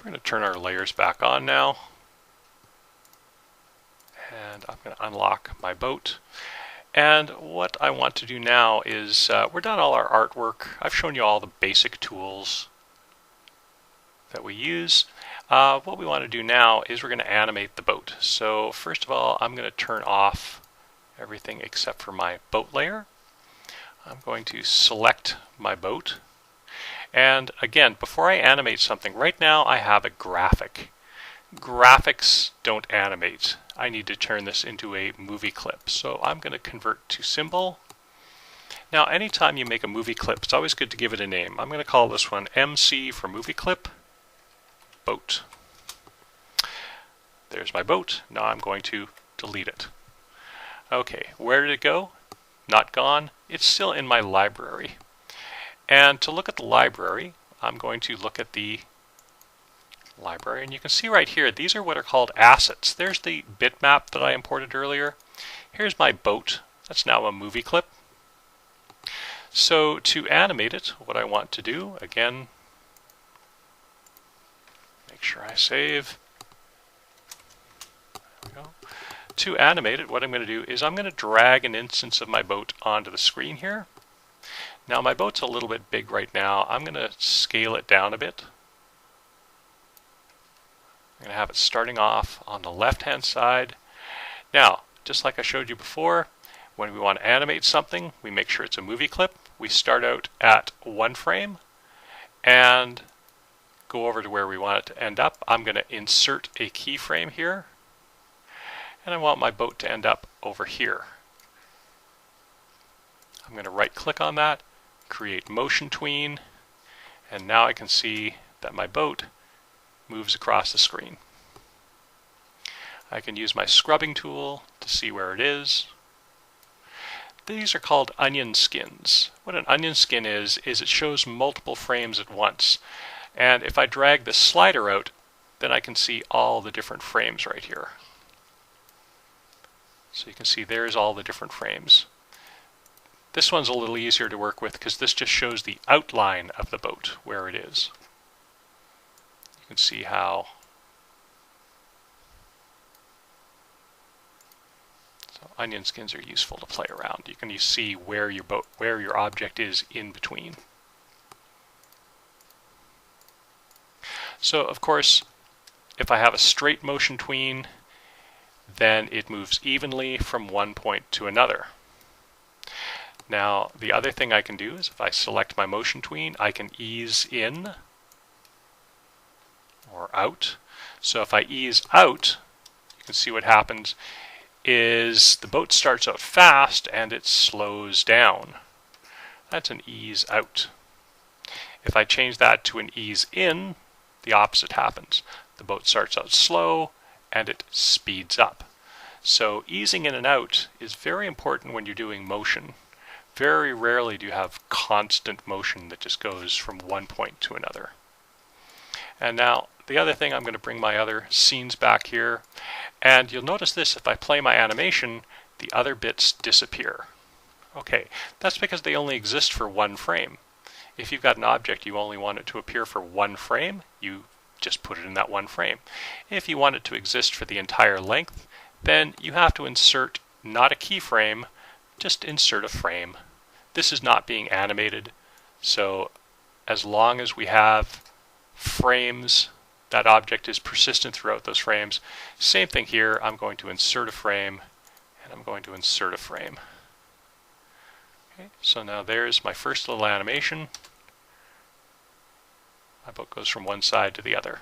we're going to turn our layers back on now. And I'm going to unlock my boat. And what I want to do now is, we're done all our artwork. I've shown you all the basic tools that we use. What we want to do now is we're going to animate the boat. So first of all, I'm going to turn off everything except for my boat layer. I'm going to select my boat. And again, before I animate something, right now I have a graphic. Graphics don't animate. I need to turn this into a movie clip. So I'm going to convert to symbol. Now anytime you make a movie clip, it's always good to give it a name. I'm going to call this one MC for movie clip, boat. There's my boat. Now I'm going to delete it. Okay, where did it go? Not gone. It's still in my library. And to look at the library, I'm going to look at the library, and you can see right here, these are what are called assets. There's the bitmap that I imported earlier. Here's my boat. That's now a movie clip. So to animate it, what I want to do, again, make sure I save. There we go. To animate it, what I'm going to do is I'm going to drag an instance of my boat onto the screen here. Now my boat's a little bit big right now. I'm going to scale it down a bit. I'm going to have it starting off on the left-hand side. Now, just like I showed you before, when we want to animate something, we make sure it's a movie clip. We start out at 1 frame and go over to where we want it to end up. I'm going to insert a keyframe here, and I want my boat to end up over here. I'm going to right-click on that, create motion tween, and now I can see that my boat moves across the screen. I can use my scrubbing tool to see where it is. These are called onion skins. What an onion skin is it shows multiple frames at once. And if I drag this slider out, then I can see all the different frames right here. So you can see there's all the different frames. This one's a little easier to work with because this just shows the outline of the boat, where it is. You can see how. So onion skins are useful to play around. You can see where your object is in between. So of course, if I have a straight motion tween, then it moves evenly from one point to another. Now, the other thing I can do is if I select my motion tween, I can ease in or out. So if I ease out, you can see what happens is the boat starts out fast and it slows down. That's an ease out. If I change that to an ease in, the opposite happens. The boat starts out slow and it speeds up. So easing in and out is very important when you're doing motion. Very rarely do you have constant motion that just goes from one point to another. And now the other thing, I'm going to bring my other scenes back here, and you'll notice this, if I play my animation, the other bits disappear. Okay, that's because they only exist for 1 frame. If you've got an object you only want it to appear for 1 frame, you just put it in that 1 frame. If you want it to exist for the entire length, then you have to insert not a keyframe, just insert a frame. This is not being animated, so as long as we have frames, that object is persistent throughout those frames. Same thing here, I'm going to insert a frame, and I'm going to insert a frame. Okay, so now there's my first little animation. My boat goes from one side to the other.